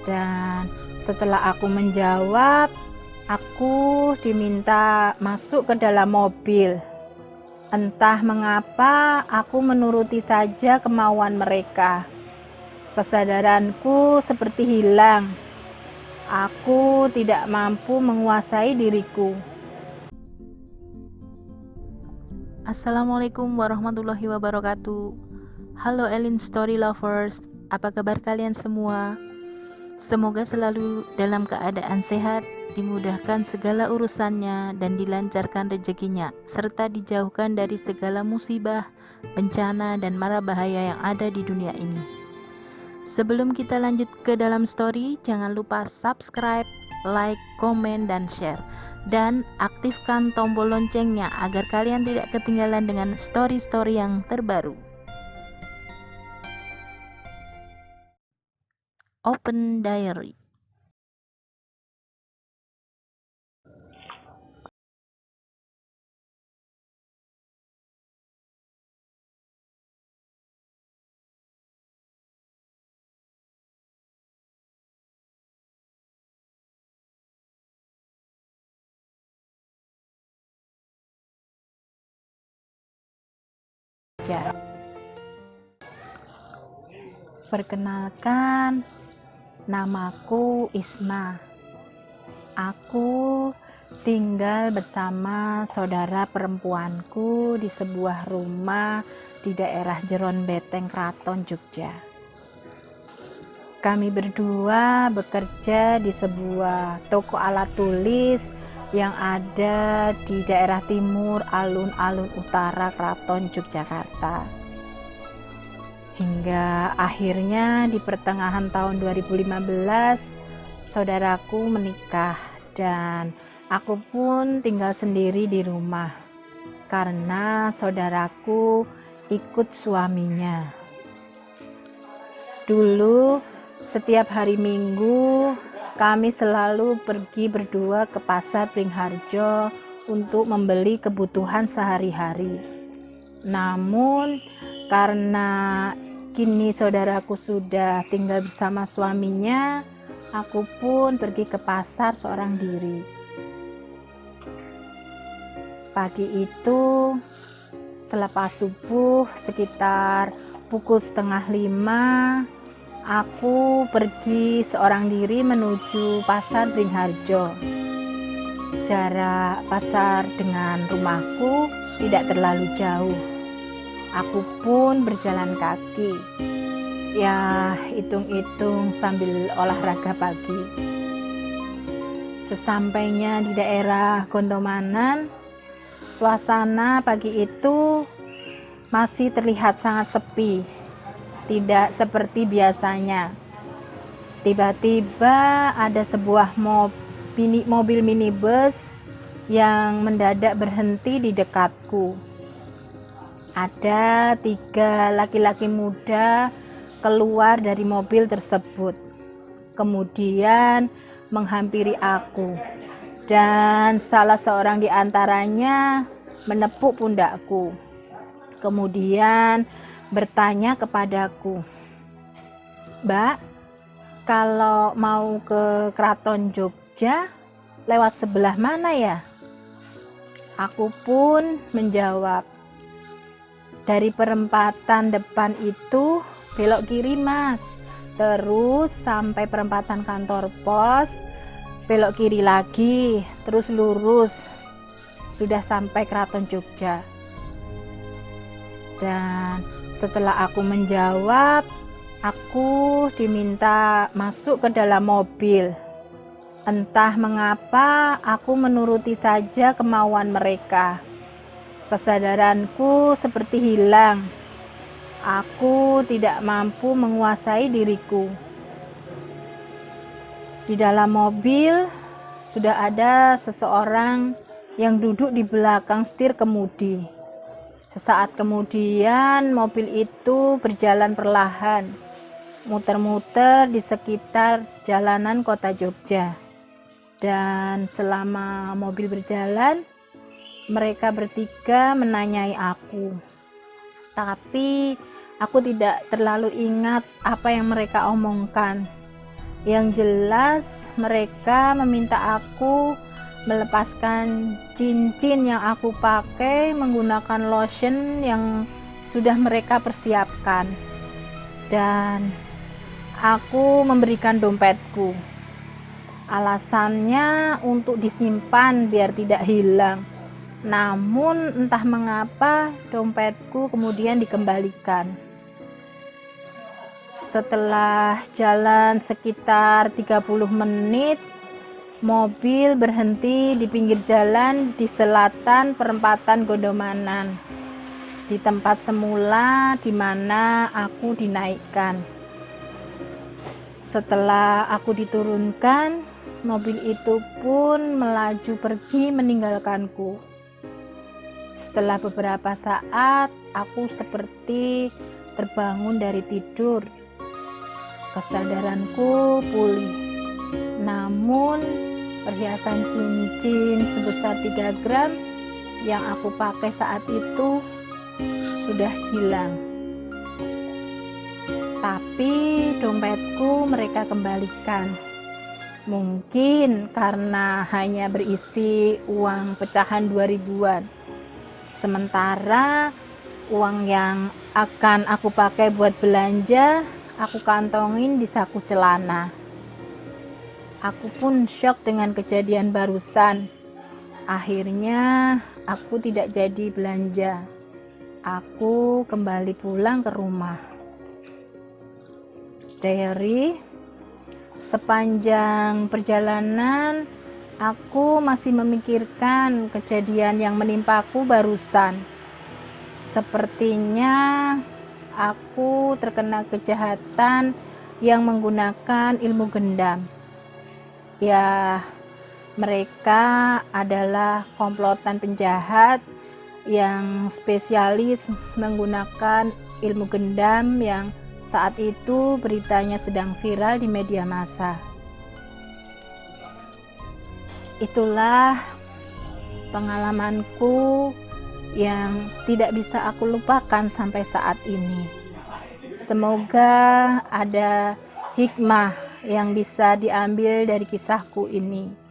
Dan setelah aku menjawab, aku diminta masuk ke dalam mobil. Entah mengapa aku menuruti saja kemauan mereka. Kesadaranku seperti hilang. Aku tidak mampu menguasai diriku. Assalamualaikum warahmatullahi wabarakatuh. Halo Elin Story Lovers, apa kabar kalian semua? Semoga selalu dalam keadaan sehat, dimudahkan segala urusannya dan dilancarkan rezekinya, serta dijauhkan dari segala musibah, bencana, dan mara bahaya yang ada di dunia ini. Sebelum kita lanjut ke dalam story, jangan lupa subscribe, like, komen, dan share. Dan aktifkan tombol loncengnya agar kalian tidak ketinggalan dengan story-story yang terbaru. Open Diary. Perkenalkan, namaku Isma. Aku tinggal bersama saudara perempuanku di sebuah rumah di daerah Jeron Beteng, Kraton, Jogja. Kami berdua bekerja di sebuah toko alat tulis yang ada di daerah timur alun-alun utara Kraton, Yogyakarta. Hingga akhirnya di pertengahan tahun 2015 saudaraku menikah dan aku pun tinggal sendiri di rumah karena saudaraku ikut suaminya. Dulu setiap hari Minggu kami selalu pergi berdua ke pasar Beringharjo untuk membeli kebutuhan sehari-hari. Namun karena kini saudaraku sudah tinggal bersama suaminya, aku pun pergi ke pasar seorang diri. Pagi itu, selepas subuh sekitar pukul 4:30, aku pergi seorang diri menuju pasar Beringharjo. Jarak pasar dengan rumahku tidak terlalu jauh. Aku pun berjalan kaki, ya hitung-hitung sambil olahraga pagi. Sesampainya di daerah Gondomanan, suasana pagi itu masih terlihat sangat sepi, tidak seperti biasanya. Tiba-tiba ada sebuah mobil minibus yang mendadak berhenti di dekatku. Ada 3 laki-laki muda keluar dari mobil tersebut, kemudian menghampiri aku, dan salah seorang di antaranya menepuk pundakku, kemudian bertanya kepadaku, "Mbak, kalau mau ke Kraton Jogja, lewat sebelah mana ya?" Aku pun menjawab, "Dari perempatan depan itu belok kiri mas, terus sampai perempatan kantor pos, belok kiri lagi, terus lurus, sudah sampai Kraton Jogja." Dan setelah aku menjawab, aku diminta masuk ke dalam mobil. Entah mengapa aku menuruti saja kemauan mereka. Kesadaranku seperti hilang. Aku tidak mampu menguasai diriku. Di dalam mobil sudah ada seseorang yang duduk di belakang setir kemudi. Sesaat kemudian mobil itu berjalan perlahan, muter-muter di sekitar jalanan kota Jogja. Dan selama mobil berjalan, mereka bertiga menanyai aku. Tapi aku tidak terlalu ingat apa yang mereka omongkan. Yang jelas mereka meminta aku melepaskan cincin yang aku pakai menggunakan lotion yang sudah mereka persiapkan, dan aku memberikan dompetku. Alasannya untuk disimpan biar tidak hilang. Namun entah mengapa dompetku kemudian dikembalikan. Setelah jalan sekitar 30 menit, mobil berhenti di pinggir jalan di selatan perempatan Gondomanan, di tempat semula di mana aku dinaikkan. Setelah aku diturunkan, mobil itu pun melaju pergi meninggalkanku. Setelah beberapa saat, aku seperti terbangun dari tidur. Kesadaranku pulih. Namun, perhiasan cincin sebesar 3 gram yang aku pakai saat itu sudah hilang. Tapi dompetku mereka kembalikan. Mungkin karena hanya berisi uang pecahan 2000-an. Sementara uang yang akan aku pakai buat belanja, aku kantongin di saku celana. Aku pun syok dengan kejadian barusan. Akhirnya aku tidak jadi belanja. Aku kembali pulang ke rumah. Diary, sepanjang perjalanan aku masih memikirkan kejadian yang menimpaku barusan. Sepertinya aku terkena kejahatan yang menggunakan ilmu gendam. Ya, mereka adalah komplotan penjahat yang spesialis menggunakan ilmu gendam yang saat itu beritanya sedang viral di media massa. Itulah pengalamanku yang tidak bisa aku lupakan sampai saat ini. Semoga ada hikmah yang bisa diambil dari kisahku ini.